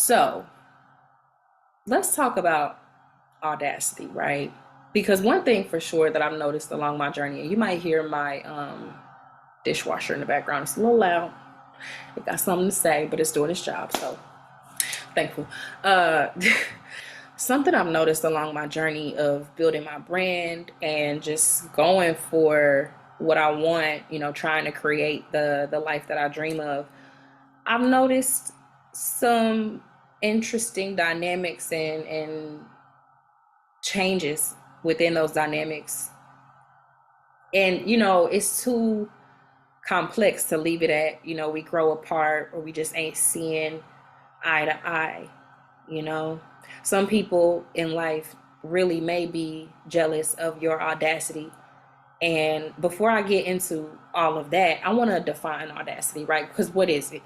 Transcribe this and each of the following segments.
So let's talk about audacity, right? Because one thing for sure that I've noticed along my journey, and you might hear my dishwasher in the background. It's a little loud. It got something to say, but it's doing its job. So thankful. Uh, Something I've noticed along my journey of building my brand and just going for what I want, trying to create the life that I dream of. I've noticed some interesting dynamics and changes within those dynamics. And, it's too complex to leave it at, we grow apart or we just ain't seeing eye to eye, you know. Some people in life really may be jealous of your audacity. And before I get into all of that, I want to define audacity, right? Because what is it?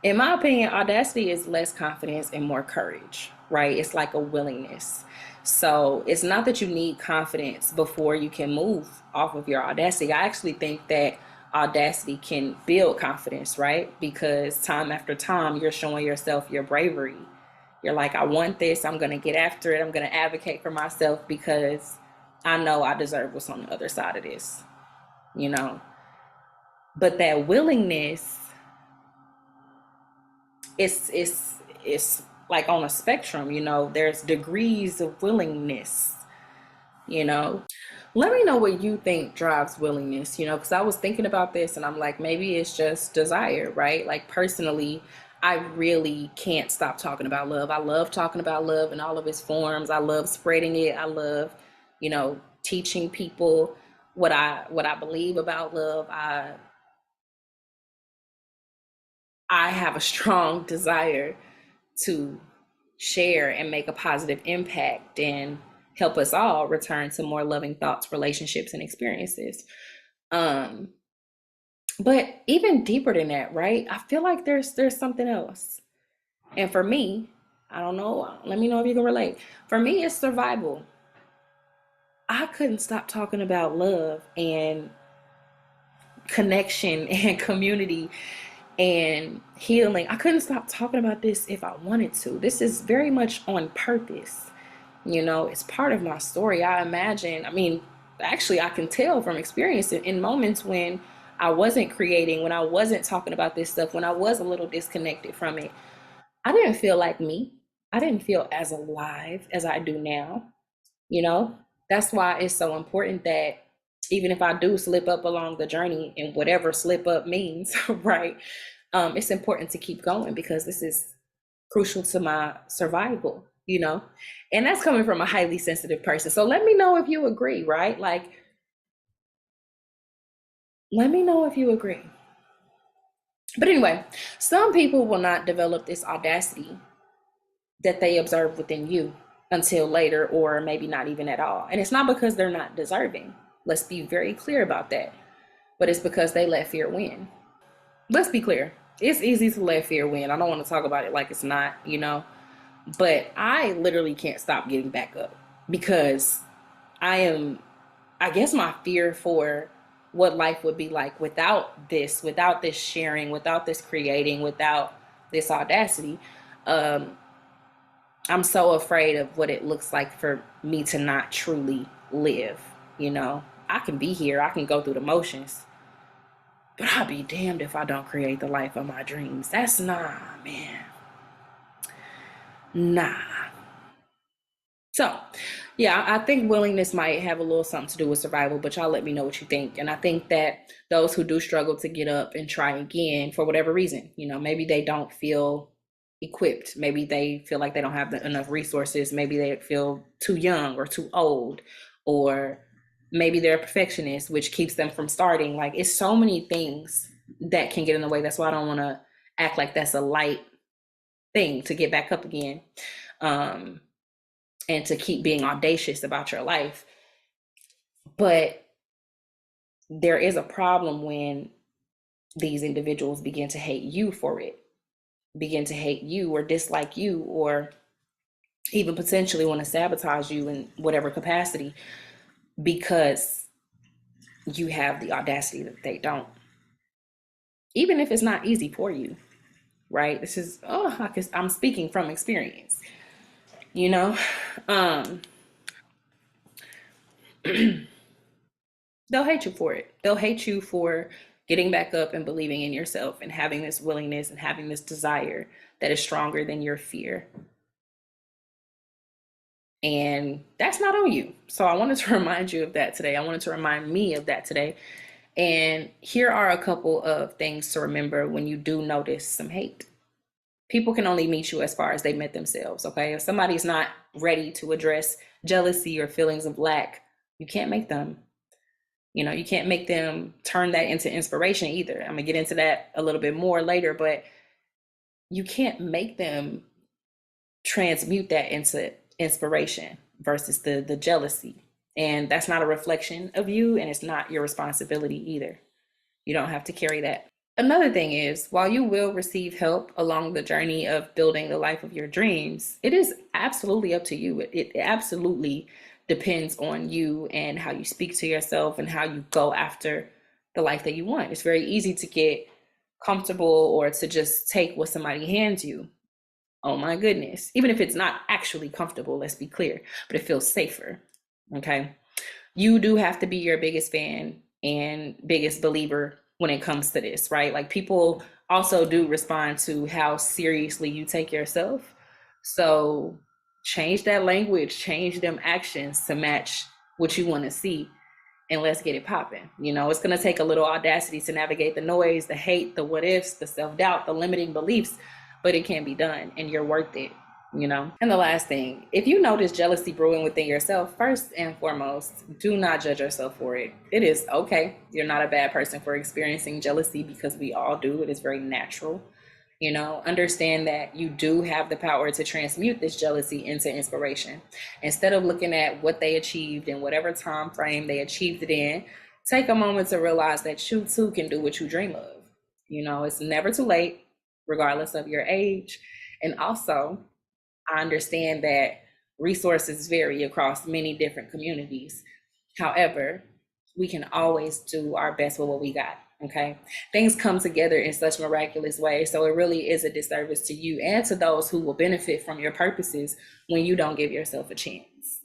In my opinion, audacity is less confidence and more courage, right? It's like a willingness. So it's not that you need confidence before you can move off of your audacity. I actually think that audacity can build confidence, right? Because time after time, you're showing yourself your bravery. You're like, I want this. I'm going to get after it. I'm going to advocate for myself because I know I deserve what's on the other side of this, you know? But that willingness, it's like on a spectrum, there's degrees of willingness, you know. Let me know what you think drives willingness, because I was thinking about this and I'm like, maybe it's just desire, right? Like personally, I really can't stop talking about love. I love talking about love in all of its forms. I love spreading it. I love, teaching people what I believe about love. I have a strong desire to share and make a positive impact and help us all return to more loving thoughts, relationships, and experiences. Um, but even deeper than that, right? I feel like there's something else. And for me, I don't know, let me know if you can relate. For me, it's survival. I couldn't stop talking about love and connection and community and healing. I couldn't stop talking about this if I wanted to. This is very much on purpose. It's part of my story. I imagine, I mean, actually, I can tell from experience in moments when I wasn't creating, when I wasn't talking about this stuff, when I was a little disconnected from it, I didn't feel like me. I didn't feel as alive as I do now. You know, that's why it's so important that even if I do slip up along the journey and whatever slip up means, right? It's important to keep going because this is crucial to my survival. And that's coming from a highly sensitive person. So let me know if you agree, right? Like, let me know if you agree. But anyway, some people will not develop this audacity that they observe within you until later, or maybe not even at all. And it's not because they're not deserving. Let's be very clear about that. But it's because they let fear win. Let's be clear. It's easy to let fear win. I don't want to talk about it like it's not. But I literally can't stop getting back up because I guess my fear for what life would be like without this sharing, without this creating, without this audacity. Um, I'm so afraid of what it looks like for me to not truly live. I can be here, I can go through the motions, but I'll be damned if I don't create the life of my dreams. That's nah, man. Nah. So, yeah, I think willingness might have a little something to do with survival, but y'all let me know what you think. And I think that those who do struggle to get up and try again for whatever reason, maybe they don't feel equipped. Maybe they feel like they don't have enough resources. Maybe they feel too young or too old, or maybe they're a perfectionist, which keeps them from starting. Like, it's so many things that can get in the way. That's why I don't want to act like that's a light thing to get back up again. Um, and to keep being audacious about your life. But there is a problem when these individuals begin to hate you for it, begin to hate you or dislike you, or even potentially want to sabotage you in whatever capacity because you have the audacity that they don't. Even if it's not easy for you, right? This is, I'm speaking from experience, you know? Um, they'll hate you for it. They'll hate you for getting back up and believing in yourself and having this willingness and having this desire that is stronger than your fear. And that's not on you. So I wanted to remind you of that today. I wanted to remind me of that today. And here are a couple of things to remember when you do notice some hate. People can only meet you as far as they met themselves, okay? If somebody's not ready to address jealousy or feelings of lack, you can't make them. You can't make them turn that into inspiration either. I'm gonna get into that a little bit more later, but you can't make them transmute that into inspiration versus the jealousy. And that's not a reflection of you, and it's not your responsibility either. You don't have to carry that. Another thing is, while you will receive help along the journey of building the life of your dreams, it is absolutely up to you. It absolutely depends on you and how you speak to yourself and how you go after the life that you want. It's very easy to get comfortable or to just take what somebody hands you. Oh my goodness. Even if it's not actually comfortable, let's be clear, but it feels safer. Okay. You do have to be your biggest fan and biggest believer when it comes to this, right? Like, people also do respond to how seriously you take yourself. So change that language, change them actions to match what you want to see, and let's get it popping. It's going to take a little audacity to navigate the noise, the hate, the what ifs, the self-doubt, the limiting beliefs, but it can be done and you're worth it. And the last thing, if you notice jealousy brewing within yourself, first and foremost, do not judge yourself for it. It is okay. You're not a bad person for experiencing jealousy, because we all do. It is very natural. Understand that you do have the power to transmute this jealousy into inspiration. Instead of looking at what they achieved in whatever time frame they achieved it in, take a moment to realize that you too can do what you dream of. It's never too late, regardless of your age. And also, I understand that resources vary across many different communities. However, we can always do our best with what we got. Okay. Things come together in such miraculous ways. So it really is a disservice to you and to those who will benefit from your purposes when you don't give yourself a chance.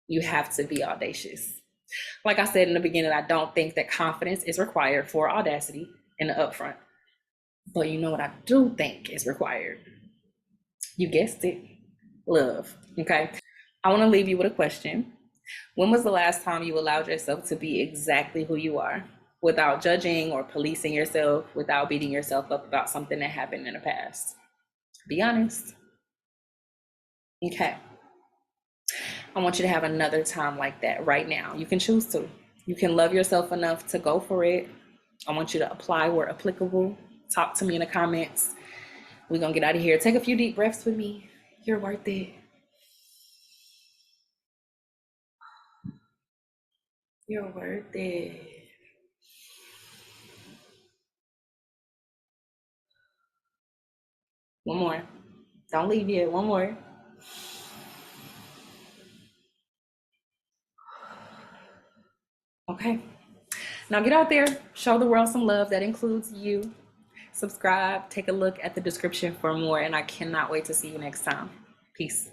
You have to be audacious. Like I said in the beginning, I don't think that confidence is required for audacity in the upfront. But you know what I do think is required? You guessed it, love. Okay. I want to leave you with a question. When was the last time you allowed yourself to be exactly who you are, without judging or policing yourself, without beating yourself up about something that happened in the past? Be honest. Okay. I want you to have another time like that right now. You can choose to. You can love yourself enough to go for it. I want you to apply where applicable. Talk to me in the comments. We're going to get out of here. Take a few deep breaths with me. You're worth it. You're worth it. One more. Don't leave yet. One more. Okay. Now get out there, show the world some love. That includes you. Subscribe, take a look at the description for more, and I cannot wait to see you next time. Peace.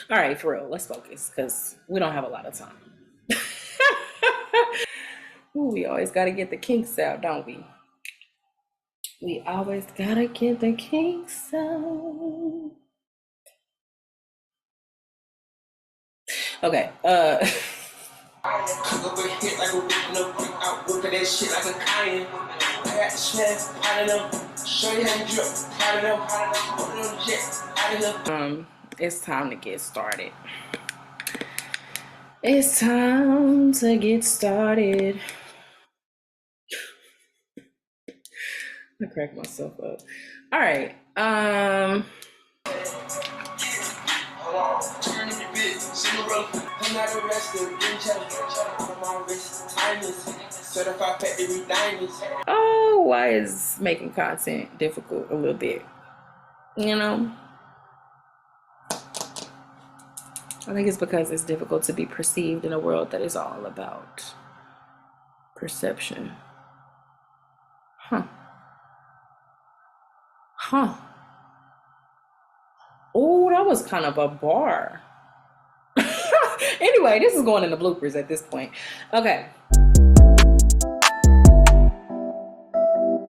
All right, for real, let's focus because we don't have a lot of time. Ooh, we always got to get the kinks out, don't we? We always got to get the kinks out. Okay. It's time to get started. It's time to get started. I cracked myself up. All right. Oh, why is making content difficult a little bit? You know, I think it's because it's difficult to be perceived in a world that is all about perception. Huh. Huh. Oh, that was kind of a bar. Anyway, this is going in the bloopers at this point. Okay.